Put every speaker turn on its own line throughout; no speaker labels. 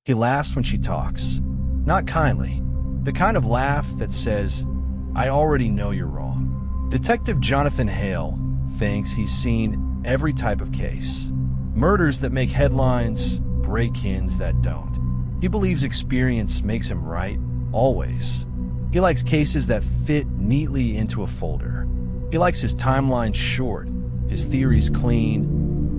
He laughs when she talks. Not kindly. The kind of laugh that says, "I already know you're wrong." Detective Jonathan Hale thinks he's seen every type of case. Murders that make headlines, break-ins that don't. He believes experience makes him right, always. He likes cases that fit neatly into a folder. He likes his timeline short, his theories clean,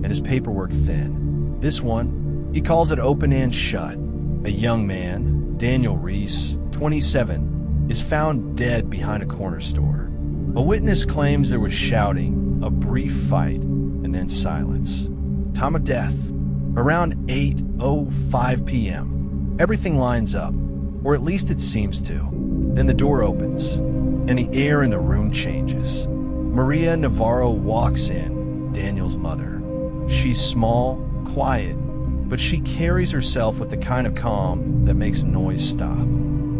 and his paperwork thin. This one, he calls it open and shut. A young man, Daniel Reese, 27, is found dead behind a corner store. A witness claims there was shouting, a brief fight, and then silence. Time of death, around 8:05 p.m. Everything lines up, or at least it seems to. Then the door opens, and the air in the room changes. Maria Navarro walks in, Daniel's mother. She's small, quiet, but she carries herself with the kind of calm that makes noise stop.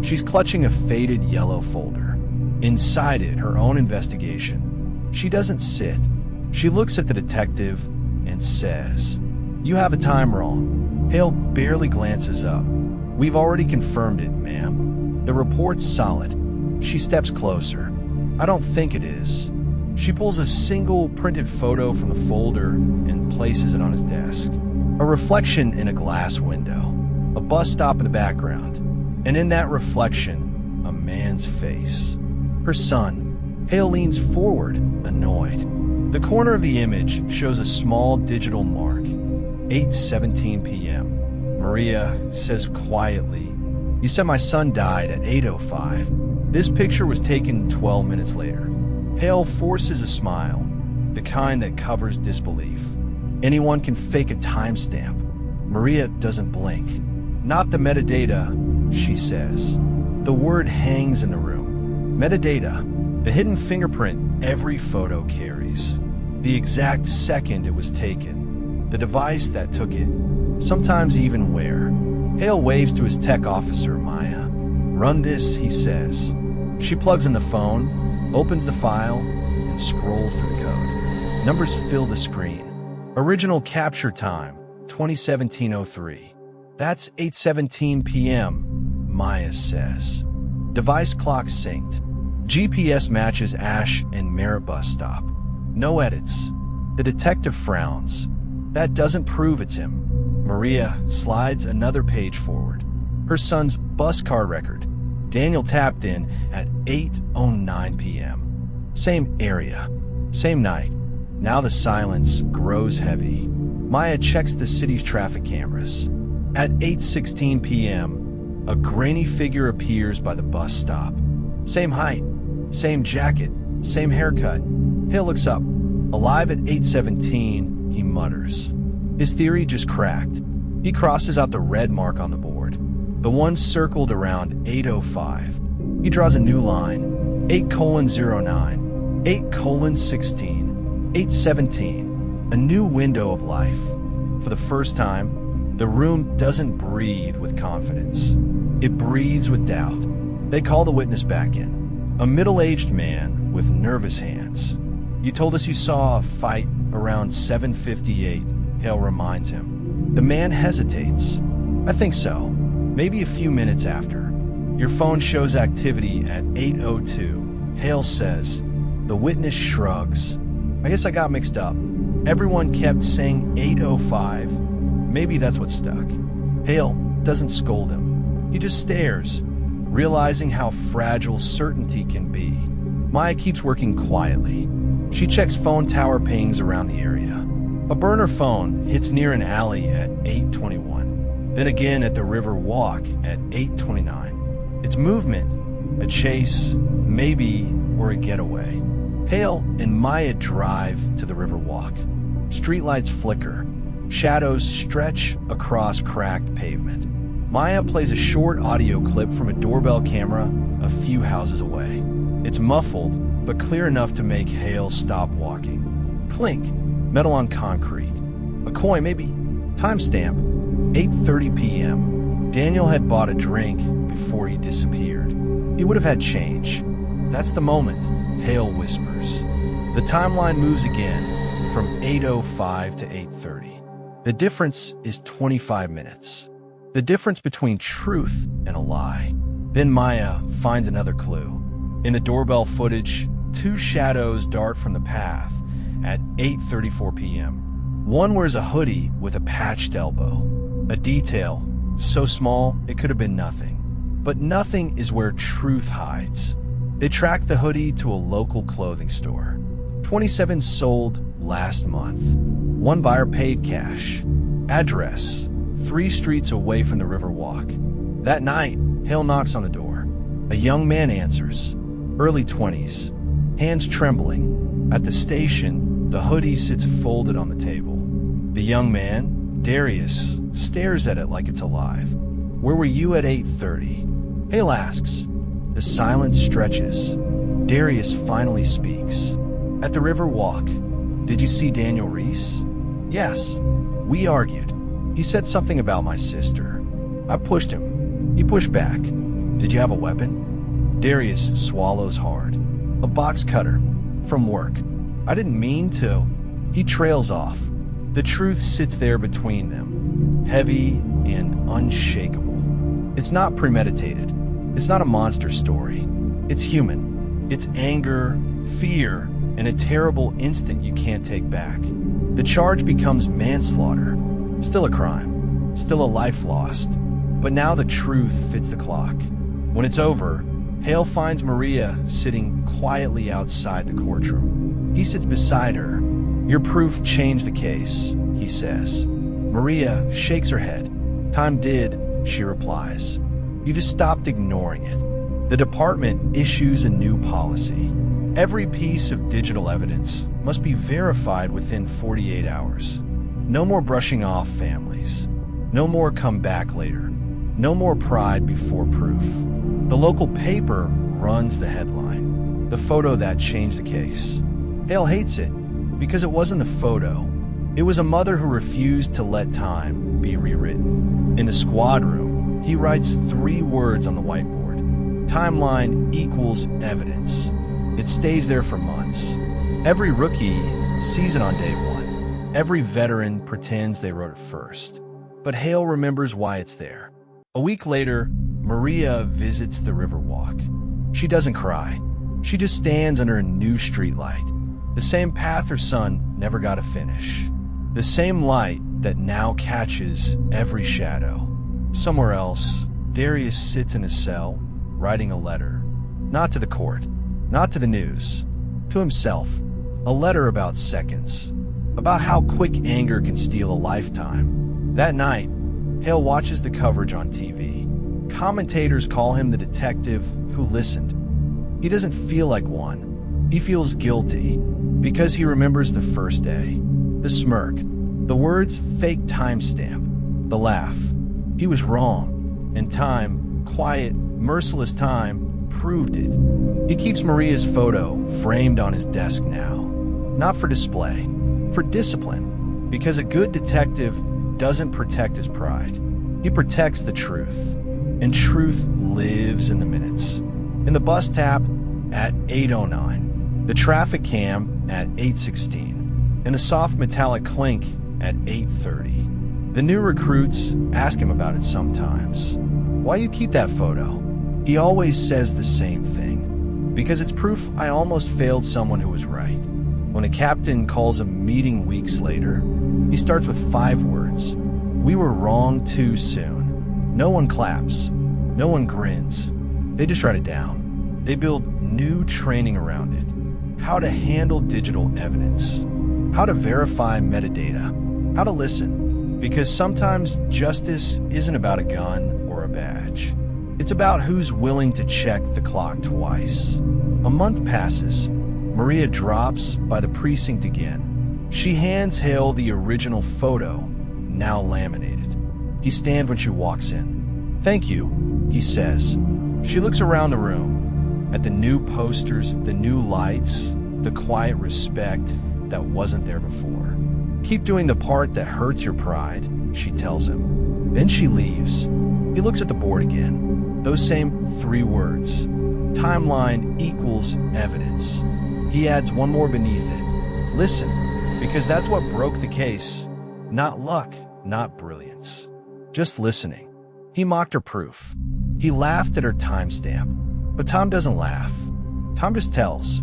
She's clutching a faded yellow folder. Inside it, her own investigation. She doesn't sit. She looks at the detective and says, "You have a time wrong." Hale barely glances up. "We've already confirmed it, ma'am. The report's solid." She steps closer. "I don't think it is." She pulls a single printed photo from the folder and places it on his desk. A reflection in a glass window, a bus stop in the background, and in that reflection, a man's face. Her son. Hale leans forward, annoyed. The corner of the image shows a small digital mark, 8:17 p.m. Maria says quietly, "You said my son died at 8:05. This picture was taken 12 minutes later." Hale forces a smile, the kind that covers disbelief. Anyone can fake a timestamp. Maria doesn't blink. "Not the metadata," she says. The word hangs in the room. Metadata, the hidden fingerprint every photo carries. The exact second it was taken. The device that took it. Sometimes even where. Hale waves to his tech officer, Maya. "Run this," he says. She plugs in the phone, opens the file, and scrolls through the code. Numbers fill the screen. Original capture time, 2017-03. "That's 8:17 p.m., Maya says. Device clock synced. GPS matches Ash and Merritt bus stop. No edits. The detective frowns. That doesn't prove it's him. Maria slides another page forward. Her son's bus car record. Daniel tapped in at 8:09 p.m. Same area. Same night. Now the silence grows heavy. Maya checks the city's traffic cameras. At 8:16 p.m., a grainy figure appears by the bus stop. Same height, same jacket, same haircut. Hale looks up. Alive at 8:17, he mutters. His theory just cracked. He crosses out the red mark on the board, the one circled around 8:05. He draws a new line, 8:09, 8:16. 8:17, a new window of life. For the first time, the room doesn't breathe with confidence. It breathes with doubt. They call the witness back in. A middle-aged man with nervous hands. "You told us you saw a fight around 7:58, Hale reminds him. The man hesitates. "I think so. Maybe a few minutes after. Your phone shows activity at 8:02, Hale says. The witness shrugs. "I guess I got mixed up. Everyone kept saying 8:05. Maybe that's what stuck." Hale doesn't scold him. He just stares, realizing how fragile certainty can be. Maya keeps working quietly. She checks phone tower pings around the area. A burner phone hits near an alley at 8:21. Then again at the river walk at 8:29. It's movement, a chase, maybe, or a getaway. Hale and Maya drive to the river walk. Streetlights flicker. Shadows stretch across cracked pavement. Maya plays a short audio clip from a doorbell camera a few houses away. It's muffled, but clear enough to make Hale stop walking. Clink, metal on concrete. A coin, maybe. Timestamp, 8:30 p.m. Daniel had bought a drink before he disappeared. He would have had change. That's the moment, Hale whispers. The timeline moves again from 8:05 to 8:30. The difference is 25 minutes. The difference between truth and a lie. Then Maya finds another clue. In the doorbell footage, two shadows dart from the path at 8:34 p.m. One wears a hoodie with a patched elbow. A detail so small it could have been nothing. But nothing is where truth hides. They track the hoodie to a local clothing store. 27 sold last month. One buyer paid cash. Address: 3 streets away from the river walk. That night, Hale knocks on the door. A young man answers, early 20s, hands trembling. At the station, the hoodie sits folded on the table. The young man, Darius, stares at it like it's alive. "Where were you at 8:30? Hale asks. The silence stretches. Darius finally speaks. "At the river walk. Did you see Daniel Reese?" "Yes. We argued. He said something about my sister. I pushed him. He pushed back. Did you have a weapon?" Darius swallows hard. "A box cutter. From work. I didn't mean to." He trails off. The truth sits there between them, heavy and unshakable. It's not premeditated. It's not a monster story. It's human. It's anger, fear, and a terrible instant you can't take back. The charge becomes manslaughter. Still a crime. Still a life lost. But now the truth fits the clock. When it's over, Hale finds Maria sitting quietly outside the courtroom. He sits beside her. "Your proof changed the case," he says. Maria shakes her head. "Time did," she replies. "You just stopped ignoring it." The department issues a new policy. Every piece of digital evidence must be verified within 48 hours. No more brushing off families. No more come back later. No more pride before proof. The local paper runs the headline. The photo that changed the case. Hale hates it because it wasn't the photo. It was a mother who refused to let time be rewritten. In the squad room, he writes 3 words on the whiteboard. Timeline equals evidence. It stays there for months. Every rookie sees it on day 1. Every veteran pretends they wrote it first. But Hale remembers why it's there. A week later, Maria visits the Riverwalk. She doesn't cry. She just stands under a new streetlight. The same path her son never got to finish. The same light that now catches every shadow. Somewhere else, Darius sits in his cell, writing a letter. Not to the court, not to the news, to himself. A letter about seconds. About how quick anger can steal a lifetime. That night, Hale watches the coverage on TV. Commentators call him the detective who listened. He doesn't feel like one. He feels guilty because he remembers the first day. The smirk. The words fake timestamp. The laugh. He was wrong. And time, quiet, merciless time, proved it. He keeps Maria's photo framed on his desk now. Not for display. For discipline. Because a good detective doesn't protect his pride. He protects the truth. And truth lives in the minutes. In the bus tap at 8:09. The traffic cam at 8:16. And the soft metallic clink at 8:30. The new recruits ask him about it sometimes. "Why you keep that photo?" He always says the same thing. "Because it's proof I almost failed someone who was right." When the captain calls a meeting weeks later, he starts with 5 words. "We were wrong too soon." No one claps. No one grins. They just write it down. They build new training around it. How to handle digital evidence. How to verify metadata. How to listen. Because sometimes justice isn't about a gun or a badge. It's about who's willing to check the clock twice. A month passes. Maria drops by the precinct again. She hands Hale the original photo, now laminated. He stands when she walks in. "Thank you," he says. She looks around the room, at the new posters, the new lights, the quiet respect that wasn't there before. "Keep doing the part that hurts your pride," she tells him. Then she leaves. He looks at the board again. Those same 3 words. Timeline equals evidence. He adds one more beneath it. Listen, because that's what broke the case. Not luck, not brilliance. Just listening. He mocked her proof. He laughed at her timestamp. But Tom doesn't laugh. Tom just tells.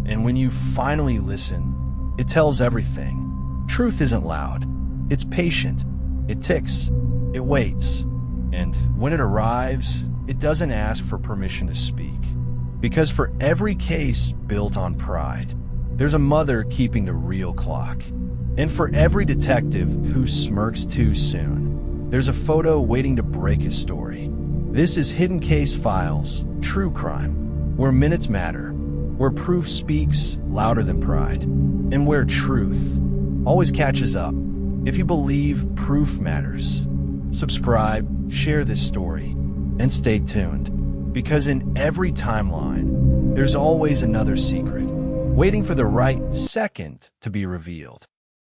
And when you finally listen, it tells everything. Truth isn't loud. It's patient. It ticks. It waits. And when it arrives, it doesn't ask for permission to speak. Because for every case built on pride, there's a mother keeping the real clock. And for every detective who smirks too soon, there's a photo waiting to break his story. This is Hidden Case Files, True Crime, where minutes matter, where proof speaks louder than pride, and where truth always catches up. If you believe proof matters, subscribe, share this story, and stay tuned, because in every timeline, there's always another secret, waiting for the right second to be revealed.